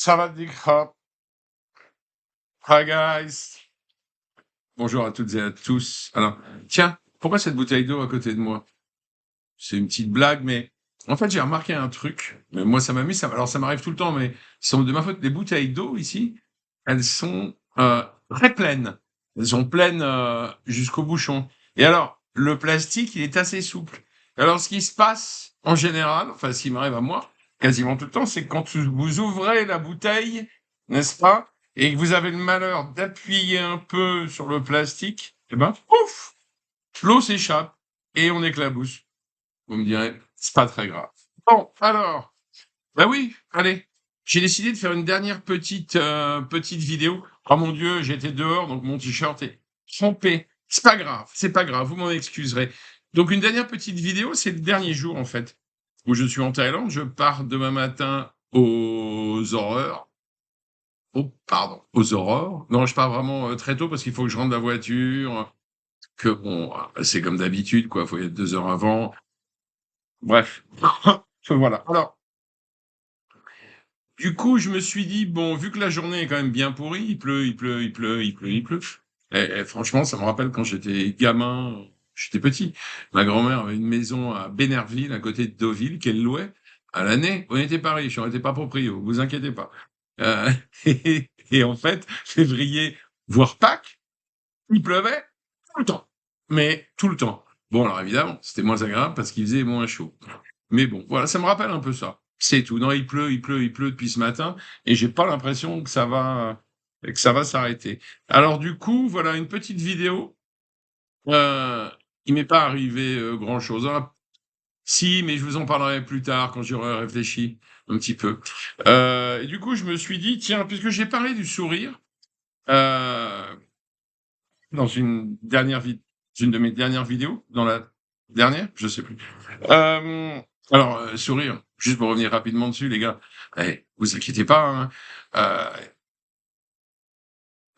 Sawadee-krap. Hi guys. Bonjour à toutes et à tous. Alors, tiens, pourquoi cette bouteille d'eau à côté de moi? C'est une petite blague, mais en fait, j'ai remarqué un truc. Mais moi, ça m'amuse. Alors, ça m'arrive tout le temps, mais c'est de ma faute. Les bouteilles d'eau ici, elles sont très pleines. Elles sont pleines jusqu'au bouchon. Et alors, le plastique, il est assez souple. Alors, ce qui se passe en général, enfin, ce qui m'arrive à moi, quasiment tout le temps, c'est que quand vous ouvrez la bouteille, n'est-ce pas, et que vous avez le malheur d'appuyer un peu sur le plastique, eh ben, ouf, l'eau s'échappe et on éclabousse. Vous me direz, c'est pas très grave. Bon, alors, bah oui, allez, j'ai décidé de faire une dernière petite vidéo. Oh mon Dieu, j'étais dehors, donc mon t-shirt est trempé. C'est pas grave, vous m'en excuserez. Donc une dernière petite vidéo, c'est le dernier jour en fait, où je suis en Thaïlande. Je pars demain matin aux aurores. Oh, pardon, aux aurores. Non, je pars vraiment très tôt parce qu'il faut que je rentre la voiture. Que bon, c'est comme d'habitude, quoi. Faut y être 2 heures avant. Bref, voilà. Alors, du coup, je me suis dit, bon, vu que la journée est quand même bien pourrie, il pleut, il pleut, il pleut, il pleut, il pleut. Et franchement, ça me rappelle quand j'étais gamin, j'étais petit. Ma grand-mère avait une maison à Bénerville, à côté de Deauville, qu'elle louait à l'année. On n'était pas riches, on n'était pas proprio, vous inquiétez pas. Euh, et en fait, février, voire Pâques, il pleuvait tout le temps. Mais tout le temps. Bon, alors évidemment, c'était moins agréable parce qu'il faisait moins chaud. Mais bon, voilà, ça me rappelle un peu ça. C'est tout. Non, il pleut, il pleut, il pleut depuis ce matin et j'ai pas l'impression que ça va s'arrêter. Alors du coup, voilà une petite vidéo. Heu, il m'est pas arrivé, grand-chose. Ah, si, mais je vous en parlerai plus tard quand j'aurai réfléchi un petit peu. Et du coup, je me suis dit: «Tiens, puisque j'ai parlé du sourire, heu, dans une de mes dernières vidéos, dans la dernière? Je sais plus. Alors, sourire, juste pour revenir rapidement dessus les gars, vous inquiétez pas, hein, heu,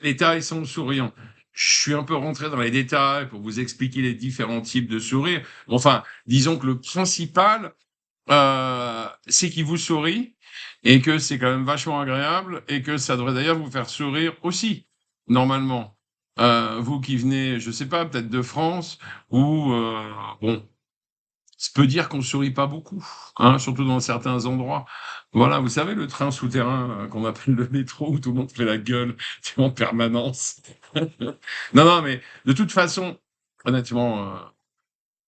les tailles sont souriants. Je suis un peu rentré dans les détails pour vous expliquer les différents types de sourires. Enfin, disons que le principal, c'est qu'il vous sourit et que c'est quand même vachement agréable et que ça devrait d'ailleurs vous faire sourire aussi, normalement. Vous qui venez, je sais pas, peut-être de France ou bon, ça peut dire qu'on sourit pas beaucoup, hein, surtout dans certains endroits. Voilà, vous savez, le train souterrain, qu'on appelle le métro, où tout le monde fait la gueule, en permanence. Non, non, mais de toute façon, honnêtement,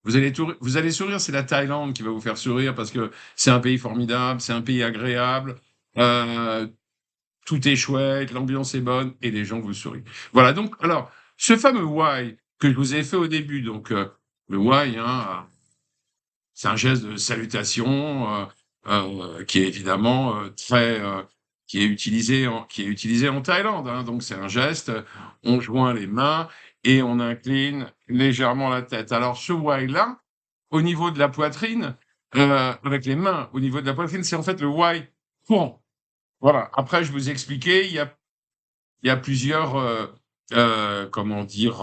vous allez sourire, c'est la Thaïlande qui va vous faire sourire parce que c'est un pays formidable, c'est un pays agréable, heu, tout est chouette, l'ambiance est bonne et les gens vous sourient. Voilà donc alors, ce fameux why que je vous ai fait au début donc, le why, hein, c'est un geste de salutation, qui est évidemment, qui est utilisé en Thaïlande, hein. Donc c'est un geste, on joint les mains et on incline légèrement la tête. Alors ce why-là, au niveau de la poitrine, avec les mains au niveau de la poitrine, c'est en fait le why courant. Voilà. Après je vous ai expliqué, il y a plusieurs, comment dire,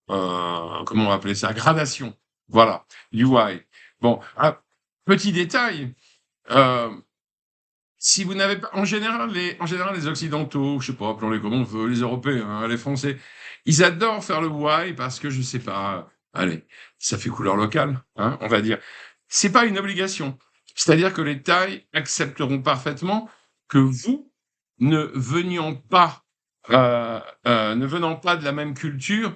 comment on va appeler ça? Gradations, voilà, du why. Bon, petit détail, heu, si vous n'avez pas en général les occidentaux, je sais pas, appelons-les comme on veut, les Européens, hein, les Français, ils adorent faire le why parce que je sais pas, allez, ça fait couleur locale, hein, on va dire. C'est pas une obligation. C'est-à-dire que les Thaïs accepteront parfaitement que vous, ne venions pas, ne venant pas de la même culture,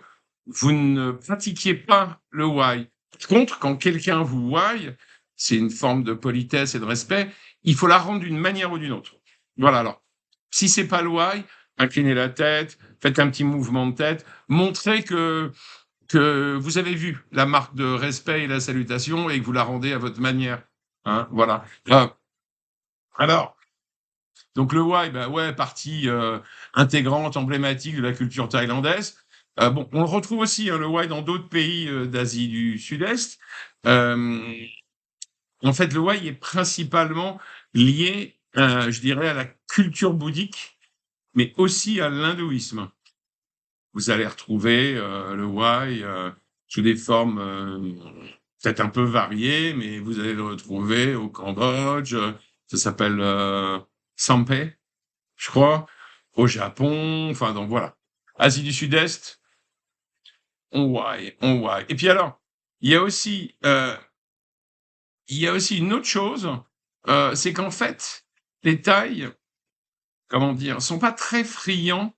vous ne pratiquiez pas le why. Par contre, quand quelqu'un vous why, c'est une forme de politesse et de respect, il faut la rendre d'une manière ou d'une autre. Voilà, alors, si c'est pas le why, inclinez la tête, faites un petit mouvement de tête, montrez que vous avez vu la marque de respect et la salutation et que vous la rendez à votre manière, hein, voilà. Alors, donc le why, bah, ouais, partie, intégrante, emblématique de la culture thaïlandaise. Bon, on le retrouve aussi, hein, le why dans d'autres pays, d'Asie du Sud-Est. Hem, En fait, le why est principalement lié, je dirais à la culture bouddhique, mais aussi à l'hindouisme. Vous allez retrouver, le why, sous des formes, peut-être un peu variées, mais vous allez le retrouver au Cambodge, ça s'appelle, Sampé. je crois, au Japon, enfin donc voilà. Asie du Sud-Est, on why et puis alors, il y a aussi, il y a aussi une autre chose, c'est qu'en fait, les Thaïs, comment dire? Sont pas très friands,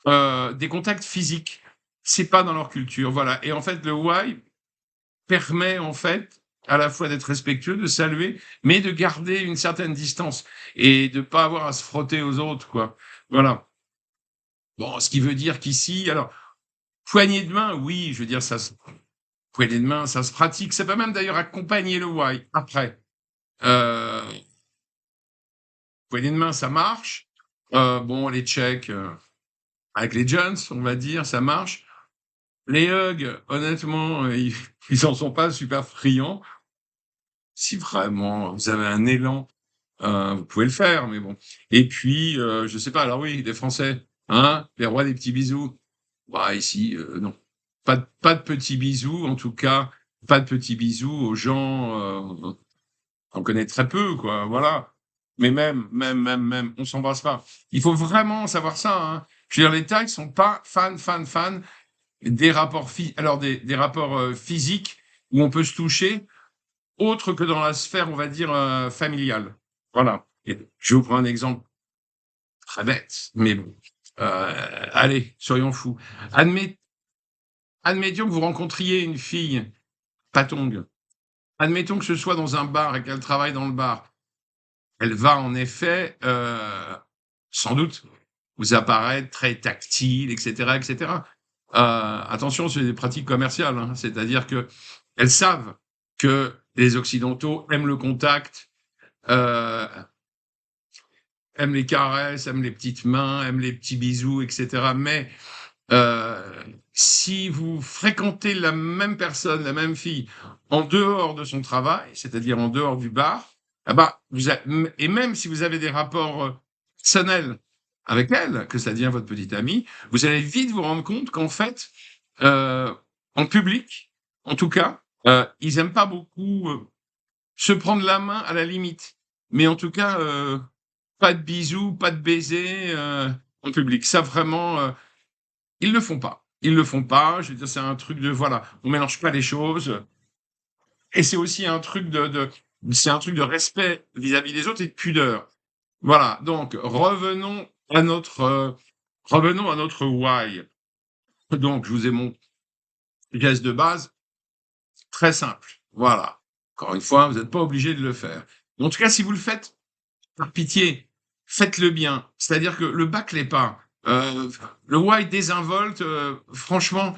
des contacts physiques. C'est pas dans leur culture, voilà et en fait, le why permet, en fait, à la fois d'être respectueux, de saluer, mais de garder une certaine distance et de pas avoir à se frotter aux autres, quoi. Voilà. Bon, ce qui veut dire qu'ici alors, poignée de main, oui, je veux dire poignée de main, ça se pratique. Ça peut même d'ailleurs accompagner le why après. Heu, Poignée de main, ça marche. Bon, les Tchèques, avec les Jones, on va dire, ça marche. Les hugs, honnêtement, ils en sont pas super friands. Si vraiment vous avez un élan, vous pouvez le faire, mais bon et puis, je sais pas, alors oui, les Français, hein, les rois des petits bisous. Bah, ici, non. Pas de petits bisous, en tout cas, pas de petits bisous aux gens, qu'on connaît très peu, quoi, voilà. Mais même, on s'embrasse pas. Il faut vraiment savoir ça, hein. Je veux dire, les Thaïs sont pas fans des rapports des rapports, physiques où on peut se toucher, autre que dans la sphère, on va dire, familiale. Voilà et je vous prends un exemple très bête, mais bon, heu, allez, soyons fous. Admet Admettons que vous rencontriez une fille patong. Admettons que ce soit dans un bar et qu'elle travaille dans le bar. Elle va en effet, sans doute vous apparaître très tactile et cetera. Attention, c'est des pratiques commerciales, hein, c'est-à-dire qu'elles savent que les occidentaux aiment le contact, heu, aiment les caresses, aiment les petites mains, aiment les petits bisous et cetera, mais Heu, si vous fréquentez la même personne, la même fille, en dehors de son travail, c'est-à-dire en dehors du bar, ah bah, vous a m et même si vous avez des rapports, personnels avec elle, que ça devient votre petite amie, vous allez vite vous rendre compte qu'en fait, heu, en public, en tout cas, ils aiment pas beaucoup, se prendre la main à la limite, mais en tout cas, pas de bisous, pas de baisers, en public. Ça vraiment, ils le font pas. Ils le font pas, je veux dire, c'est un truc de voilà, on mélange pas les choses et c'est aussi un truc c'est un truc de respect vis-à-vis des autres et de pudeur. Voilà, donc revenons à notre why. Donc je vous ai mon geste de base, très simple. Voilà. Encore une fois, vous êtes pas obligé de le faire. En tout cas, si vous le faites, par pitié, faites-le bien. C'est-à-dire que le bâclez pas. Le why désinvolte, franchement,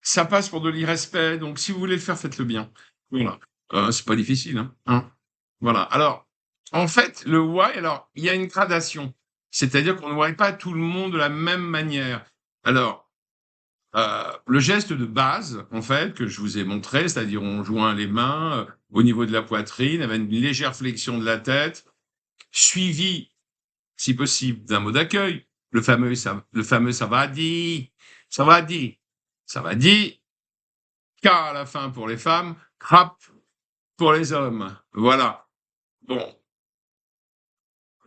ça passe pour de l'irrespect, donc si vous voulez le faire, faites-le bien. Voilà, c'est pas difficile, hein? Voilà. Alors, en fait, le why, alors, il y a une gradation. C'est-à-dire qu'on ne why pas tout le monde de la même manière. Alors, le geste de base, en fait, que je vous ai montré, c'est-à-dire on joint les mains, au niveau de la poitrine avec une légère flexion de la tête, suivi, si possible, d'un mot d'accueil, le fameux «ça va di? Ça va di? Ça va di?» K à la fin pour les femmes, crap pour les hommes. Voilà. Bon,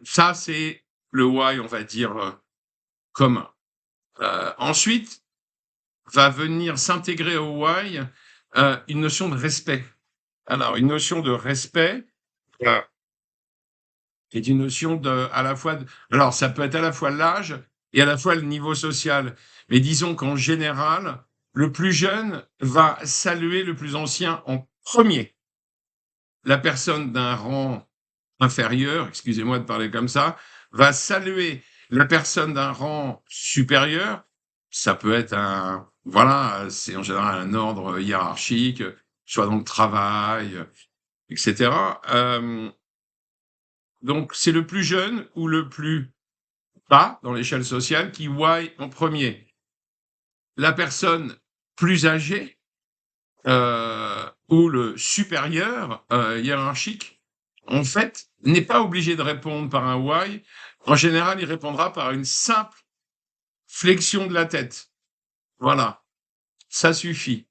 ça c'est le why, on va dire, commun. Ensuite va venir s'intégrer au why, une notion de respect. Alors une notion de respect, heu, est une notion à la fois alors ça peut être à la fois l'âge et à la fois le niveau social. Mais disons qu'en général, le plus jeune va saluer le plus ancien en premier. La personne d'un rang inférieur, excusez-moi de parler comme ça, va saluer la personne d'un rang supérieur. Ça peut être c'est en général un ordre hiérarchique, soit dans le travail, et cetera. Donc c'est le plus jeune ou le plus bas dans l'échelle sociale qui voit en premier. La personne plus âgée, ou le supérieur, hiérarchique, en fait, n'est pas obligé de répondre par un why. En général, il répondra par une simple flexion de la tête. Voilà, ça suffit.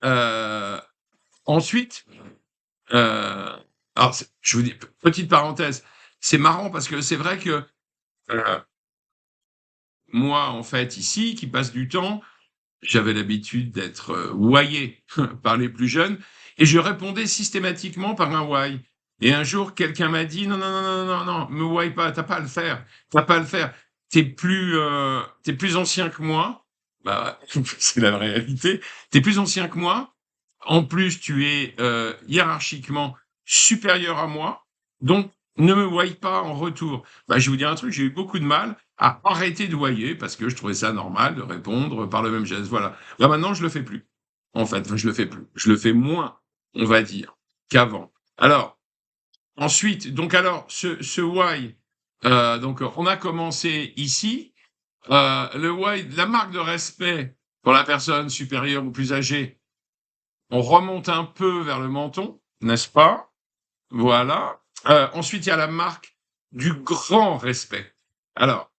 Heu, Ensuite, heu, alors je vous dis petite parenthèse, c'est marrant parce que c'est vrai que, heu, moi, en fait, ici, qui passe du temps, j'avais l'habitude d'être, ouaillé par les plus jeunes et je répondais systématiquement par un why et un jour, quelqu'un m'a dit: «Non, non, non, non, non, non, me why pas, tu as pas à le faire, tu as pas à le faire. Tu plus ancien que moi». Bah, c'est la réalité. «Tu es plus ancien que moi, en plus tu es, hiérarchiquement supérieur à moi, donc ne me why pas en retour». Bah, je vais vous dire un truc, j'ai eu beaucoup de mal à arrêter de whyer parce que je trouvais ça normal de répondre par le même geste, voilà. Là, maintenant, je le fais plus, en fait. Enfin, je le fais plus. Je le fais moins, on va dire, qu'avant. Alors, ensuite, donc alors, ce why, donc on a commencé ici. Le why, la marque de respect pour la personne supérieure ou plus âgée, on remonte un peu vers le menton, n'est-ce pas? Voilà. Ensuite, il y a la marque du grand respect. Alors,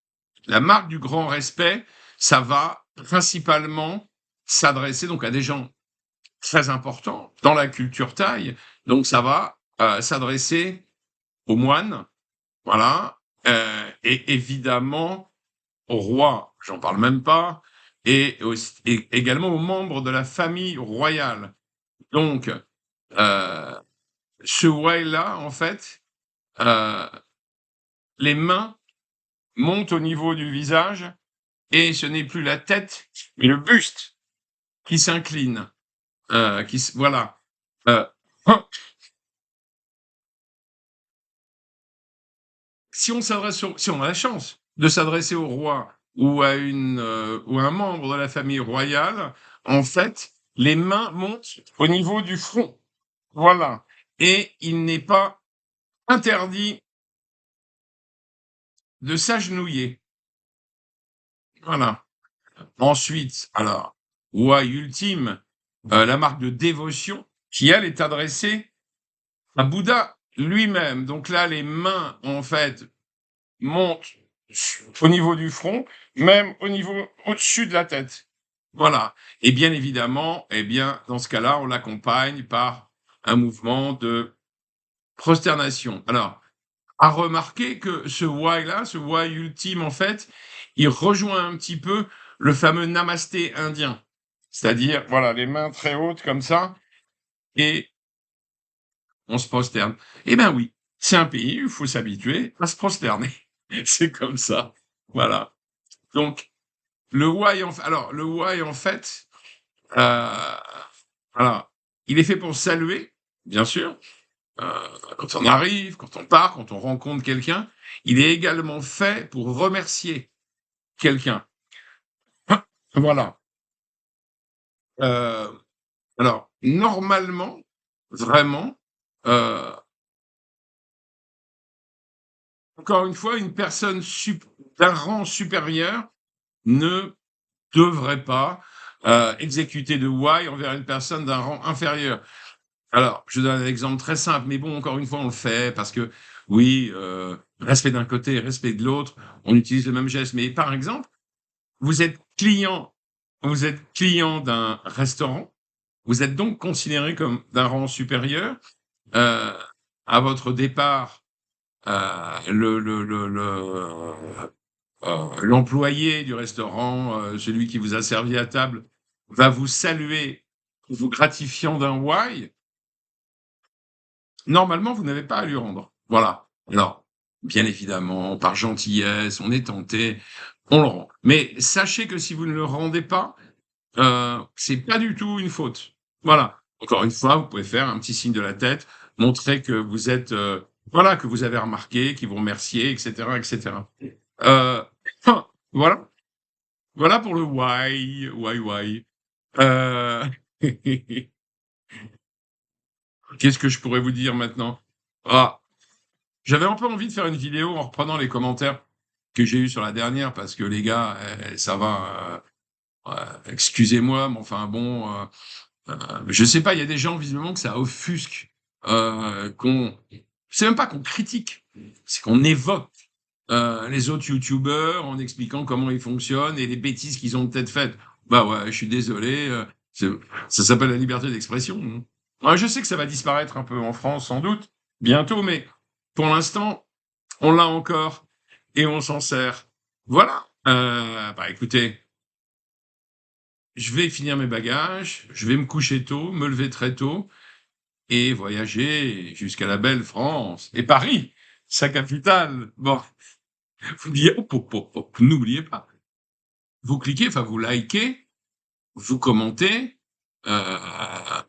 la marque du grand respect, ça va principalement s'adresser donc à des gens très importants dans la culture thaï. Donc ça va, s'adresser aux moines, voilà, et évidemment au roi, j'en parle même pas, et également aux membres de la famille royale. Donc, ce why-là, en fait, heu, les mains montent au niveau du visage et ce n'est plus la tête, mais le buste qui s'incline, qui s voilà. Heu, si on a la chance de s'adresser au roi ou à un membre de la famille royale, en fait, les mains montent au niveau du front, voilà, et il n'est pas interdit de s'agenouiller, voilà. Ensuite, alors, why ultime, la marque de dévotion qui, elle, est adressée à Bouddha lui-même. Donc là, les mains, en fait, montent au niveau du front, même au niveau au-dessus de la tête. Voilà. Et bien évidemment, eh bien, dans ce cas-là, on l'accompagne par un mouvement de prosternation. Alors, à remarquer que ce why-là, ce why ultime, en fait, il rejoint un petit peu le fameux namasté indien. C'est-à-dire, voilà, les mains très hautes comme ça, et on se prosterne. Eh ben oui, c'est un pays où il faut s'habituer à se prosterner. C'est comme ça. Voilà. Donc, le why, en fait, voilà, il est fait pour saluer, bien sûr, heu, quand on arrive, quand on part, quand on rencontre quelqu'un. Il est également fait pour remercier quelqu'un. Voilà. Heu, alors normalement, vraiment, heu, encore une fois, une personne d'un rang supérieur ne devrait pas, exécuter de why envers une personne d'un rang inférieur. Alors, je donne un exemple très simple, mais bon, encore une fois, on le fait parce que oui, respect d'un côté, respect de l'autre, on utilise le même geste. Mais par exemple, vous êtes client vous êtes client d'un restaurant, vous êtes donc considéré comme d'un rang supérieur. Heu, à votre départ, l'employé du restaurant, celui qui vous a servi à table, va vous saluer, vous gratifiant d'un why. Normalement, vous n'avez pas à lui rendre. Voilà. Alors, bien évidemment, par gentillesse, on est tenté, on le rend. Mais sachez que si vous ne le rendez pas, c'est pas du tout une faute. Voilà. Encore une fois, vous pouvez faire un petit signe de la tête, montrer que vous êtes, voilà, que vous avez remarqué, qu'ils vous remerciez, et cetera, et cetera. Heu, voilà. Voilà pour le why. Heu, qu'est-ce que je pourrais vous dire maintenant? Ah, j'avais un peu envie de faire une vidéo en reprenant les commentaires que j'ai eus sur la dernière parce que les gars, ça va, excusez-moi, mais enfin bon, je sais pas, il y a des gens visiblement que ça offusque, qu'on c'est même pas qu'on critique, c'est qu'on évoque, les autres youtubeurs en expliquant comment ils fonctionnent et les bêtises qu'ils ont peut-être faites. Bah ouais, je suis désolé, c'est ça s'appelle la liberté d'expression, hein. Ouais, je sais que ça va disparaître un peu en France sans doute, bientôt, mais pour l'instant, on l'a encore et on s'en sert. Voilà, bah, écoutez, je vais finir mes bagages, je vais me coucher tôt, me lever très tôt et voyager jusqu'à la belle France et Paris, sa capitale. Bon, n'oubliez pas, vous cliquez, enfin vous likez, vous commentez, heu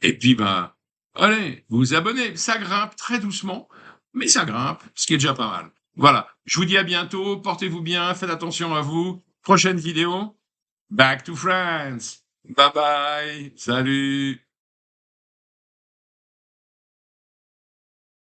et puis, ben, allez, vous vous abonnez. Ça grimpe très doucement, mais ça grimpe, ce qui est déjà pas mal. Voilà, je vous dis à bientôt, portez-vous bien, faites attention à vous. Prochaine vidéo, back to France. Bye bye, salut.